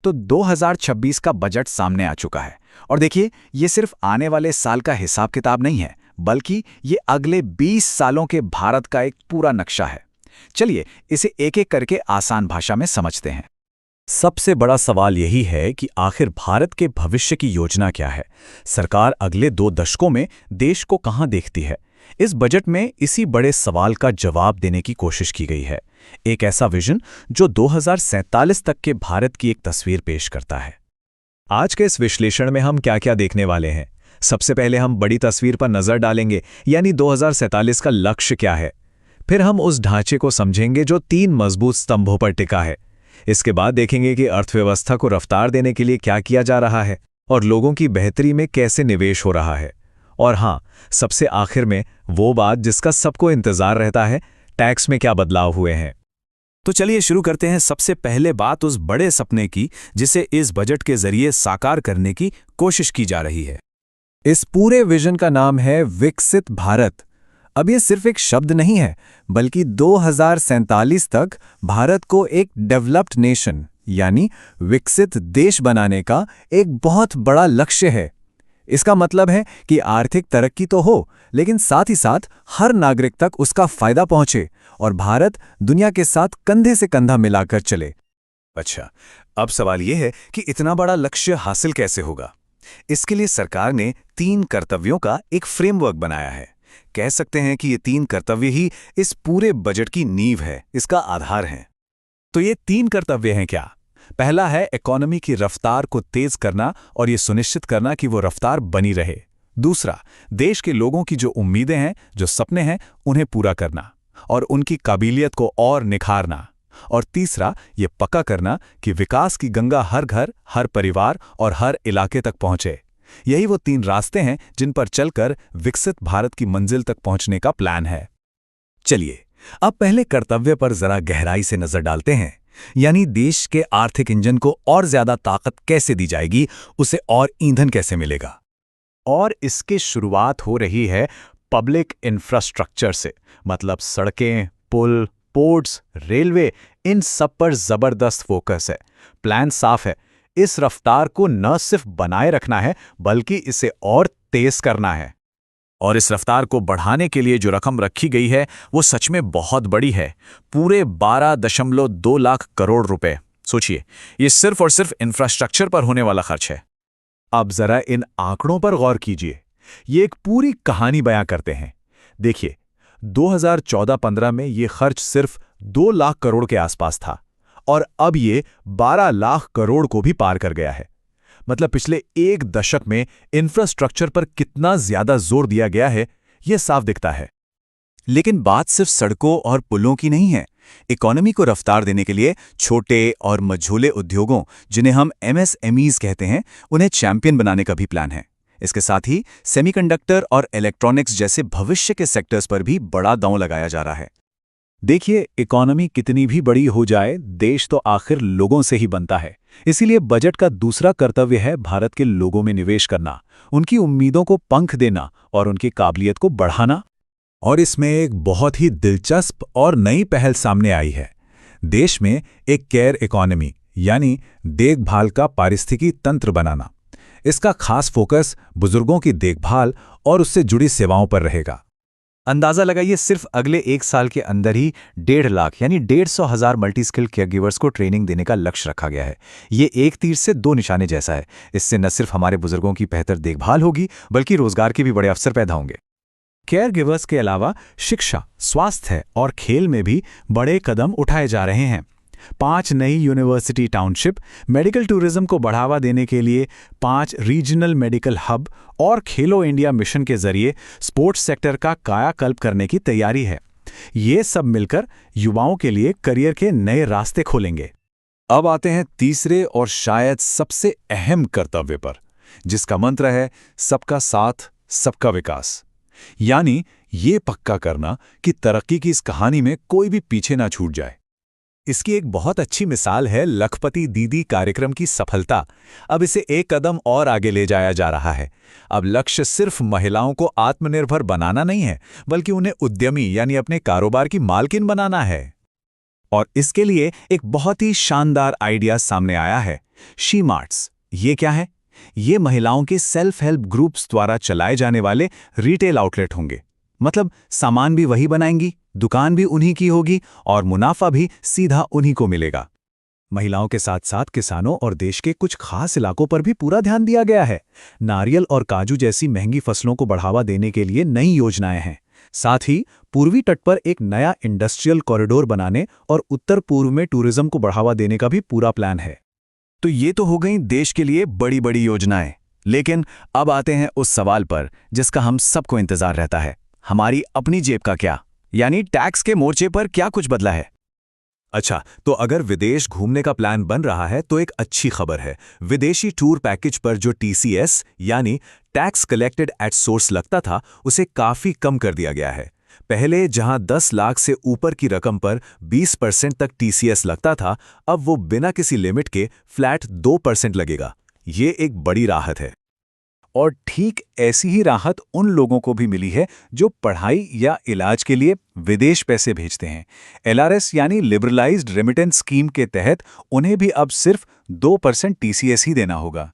तो 2026 का बजट सामने आ चुका है। और देखिए, ये सिर्फ आने वाले साल का हिसाब किताब नहीं है, बल्कि ये अगले 20 सालों के भारत का एक पूरा नक्शा है। चलिए इसे एक एक करके आसान भाषा में समझते हैं। सबसे बड़ा सवाल यही है कि आखिर भारत के भविष्य की योजना क्या है। सरकार अगले 2 दशकों में देश को कहां देखती है। इस बजट में इसी बड़े सवाल का जवाब देने की कोशिश की गई है। एक ऐसा विजन जो 2047 तक के भारत की एक तस्वीर पेश करता है। आज के इस विश्लेषण में हम क्या क्या देखने वाले हैं। सबसे पहले हम बड़ी तस्वीर पर नजर डालेंगे, यानी 2047 का लक्ष्य क्या है। फिर हम उस ढांचे को समझेंगे जो 3 मजबूत स्तंभों पर टिका है। इसके बाद देखेंगे कि अर्थव्यवस्था को रफ्तार देने के लिए क्या किया जा रहा है और लोगों की बेहतरी में कैसे निवेश हो रहा है। और हाँ, सबसे आखिर में वो बात जिसका सबको इंतजार रहता है, टैक्स में क्या बदलाव हुए हैं। तो चलिए शुरू करते हैं सबसे पहले बात उस बड़े सपने की जिसे इस बजट के जरिए साकार करने की कोशिश की जा रही है। इस पूरे विजन का नाम है विकसित भारत। अब ये सिर्फ एक शब्द नहीं है, बल्कि 2047 तक भारत को एक डेवलप्ड नेशन यानी विकसित देश बनाने का एक बहुत बड़ा लक्ष्य है। इसका मतलब है कि आर्थिक तरक्की तो हो, लेकिन साथ ही साथ हर नागरिक तक उसका फायदा पहुंचे और भारत दुनिया के साथ कंधे से कंधा मिलाकर चले। अच्छा, अब सवाल यह है कि इतना बड़ा लक्ष्य हासिल कैसे होगा। इसके लिए सरकार ने 3 कर्तव्यों का एक फ्रेमवर्क बनाया है। कह सकते हैं कि ये 3 कर्तव्य ही इस पूरे बजट की नींव है, इसका आधार है। तो ये 3 कर्तव्य हैं क्या? पहला है इकोनॉमी की रफ्तार को तेज करना और ये सुनिश्चित करना कि वो रफ्तार बनी रहे। दूसरा, देश के लोगों की जो उम्मीदें हैं, जो सपने हैं, उन्हें पूरा करना और उनकी काबिलियत को और निखारना। और तीसरा, ये पक्का करना कि विकास की गंगा हर घर, हर परिवार और हर इलाके तक पहुंचे। यही वो 3 रास्ते हैं जिन पर चलकर विकसित भारत की मंजिल तक पहुंचने का प्लान है। चलिए अब पहले कर्तव्य पर जरा गहराई से नजर डालते हैं, यानी देश के आर्थिक इंजन को और ज्यादा ताकत कैसे दी जाएगी, उसे और ईंधन कैसे मिलेगा। और इसकी शुरुआत हो रही है पब्लिक इंफ्रास्ट्रक्चर से, मतलब सड़कें, पुल, पोर्ट्स, रेलवे, इन सब पर जबरदस्त फोकस है। प्लान साफ है, इस रफ्तार को न सिर्फ बनाए रखना है, बल्कि इसे और तेज करना है। और इस रफ्तार को बढ़ाने के लिए जो रकम रखी गई है वो सच में बहुत बड़ी है, पूरे 12.2 लाख करोड़ रुपए। सोचिए, ये सिर्फ और सिर्फ इंफ्रास्ट्रक्चर पर होने वाला खर्च है। अब जरा इन आंकड़ों पर गौर कीजिए, ये एक पूरी कहानी बयां करते हैं। देखिए, 2014-15 में ये खर्च सिर्फ 2 लाख करोड़ के आसपास था और अब ये 12 लाख करोड़ को भी पार कर गया है। मतलब पिछले 1 दशक में इंफ्रास्ट्रक्चर पर कितना ज्यादा जोर दिया गया है, यह साफ दिखता है। लेकिन बात सिर्फ सड़कों और पुलों की नहीं है। इकोनॉमी को रफ्तार देने के लिए छोटे और मझोले उद्योगों, जिन्हें हम MSMEs कहते हैं, उन्हें चैंपियन बनाने का भी प्लान है। इसके साथ ही सेमीकंडक्टर और इलेक्ट्रॉनिक्स जैसे भविष्य के सेक्टर्स पर भी बड़ा दांव लगाया जा रहा है। देखिए, इकोनॉमी कितनी भी बड़ी हो जाए, देश तो आखिर लोगों से ही बनता है। इसीलिए बजट का दूसरा कर्तव्य है भारत के लोगों में निवेश करना, उनकी उम्मीदों को पंख देना और उनकी काबिलियत को बढ़ाना। और इसमें एक बहुत ही दिलचस्प और नई पहल सामने आई है। देश में एक केयर इकोनॉमी यानी देखभाल का पारिस्थितिकी तंत्र बनाना। इसका खास फोकस बुजुर्गों की देखभाल और उससे जुड़ी सेवाओं पर रहेगा। अंदाजा लगाइए, सिर्फ अगले 1 साल के अंदर ही 1.5 लाख यानी 150,000 मल्टी स्किल केयरगिवर्स को ट्रेनिंग देने का लक्ष्य रखा गया है। ये एक तीर से 2 निशाने जैसा है। इससे न सिर्फ हमारे बुजुर्गों की बेहतर देखभाल होगी, बल्कि रोजगार के भी बड़े अवसर पैदा होंगे। केयरगिवर्स के अलावा शिक्षा, स्वास्थ्य और खेल में भी बड़े कदम उठाए जा रहे हैं। 5 नई यूनिवर्सिटी टाउनशिप, मेडिकल टूरिज्म को बढ़ावा देने के लिए 5 रीजनल मेडिकल हब और खेलो इंडिया मिशन के जरिए स्पोर्ट्स सेक्टर का कायाकल्प करने की तैयारी है। ये सब मिलकर युवाओं के लिए करियर के नए रास्ते खोलेंगे। अब आते हैं तीसरे और शायद सबसे अहम कर्तव्य पर, जिसका मंत्र है सबका साथ, सबका विकास। यानी ये पक्का करना कि तरक्की की इस कहानी में कोई भी पीछे ना छूट जाए। इसकी एक बहुत अच्छी मिसाल है लखपति दीदी कार्यक्रम की सफलता। अब इसे एक कदम और आगे ले जाया जा रहा है। अब लक्ष्य सिर्फ महिलाओं को आत्मनिर्भर बनाना नहीं है, बल्कि उन्हें उद्यमी यानी अपने कारोबार की मालकिन बनाना है। और इसके लिए एक बहुत ही शानदार आइडिया सामने आया है, शी मार्ट्स। ये क्या है? ये महिलाओं के सेल्फ हेल्प ग्रुप्स द्वारा चलाए जाने वाले रिटेल आउटलेट होंगे। मतलब सामान भी वही बनाएंगी, दुकान भी उन्हीं की होगी और मुनाफा भी सीधा उन्हीं को मिलेगा। महिलाओं के साथ साथ किसानों और देश के कुछ खास इलाकों पर भी पूरा ध्यान दिया गया है। नारियल और काजू जैसी महंगी फसलों को बढ़ावा देने के लिए नई योजनाएं हैं। साथ ही पूर्वी तट पर एक नया इंडस्ट्रियल कॉरिडोर बनाने और उत्तर पूर्व में टूरिज्म को बढ़ावा देने का भी पूरा प्लान है। तो ये तो हो गई देश के लिए बड़ी बड़ी योजनाएं। लेकिन अब आते हैं उस सवाल पर जिसका हम सबको इंतजार रहता है, हमारी अपनी जेब का क्या? यानी टैक्स के मोर्चे पर क्या कुछ बदला है? अच्छा, तो अगर विदेश घूमने का प्लान बन रहा है तो एक अच्छी खबर है। विदेशी टूर पैकेज पर जो TCS यानी टैक्स कलेक्टेड एट सोर्स लगता था, उसे काफी कम कर दिया गया है। पहले जहां 10 लाख से ऊपर की रकम पर 20% तक TCS लगता था, अब वो बिना किसी लिमिट के फ्लैट 2% लगेगा। ये एक बड़ी राहत है। और ठीक ऐसी ही राहत उन लोगों को भी मिली है जो पढ़ाई या इलाज के लिए विदेश पैसे भेजते हैं। LRS यानी लिबरलाइज्ड रेमिटेंस स्कीम के तहत उन्हें भी अब सिर्फ 2% TCS ही देना होगा।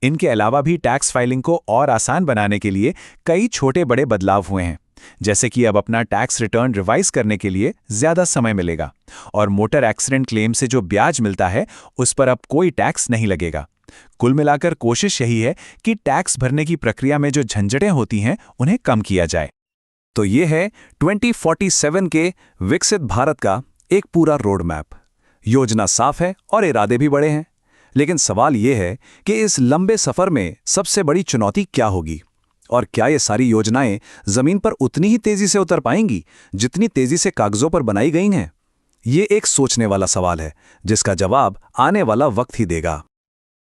इनके अलावा भी टैक्स फाइलिंग को और आसान बनाने के लिए कई छोटे बड़े बदलाव हुए हैं, जैसे कि अब अपना टैक्स रिटर्न रिवाइज करने के लिए ज़्यादा समय मिलेगा और मोटर एक्सीडेंट क्लेम से जो ब्याज मिलता है उस पर अब कोई टैक्स नहीं लगेगा। कुल मिलाकर कोशिश यही है कि टैक्स भरने की प्रक्रिया में जो झंझटें होती हैं उन्हें कम किया जाए। तो ये है 2047 के विकसित भारत का एक पूरा रोड मैप। योजना साफ है और इरादे भी बड़े हैं, लेकिन सवाल ये है कि इस लंबे सफर में सबसे बड़ी चुनौती क्या होगी और क्या ये सारी योजनाएं जमीन पर उतनी ही तेजी से उतर पाएंगी जितनी तेजी से कागजों पर बनाई गई हैं? ये एक सोचने वाला सवाल है जिसका जवाब आने वाला वक्त ही देगा।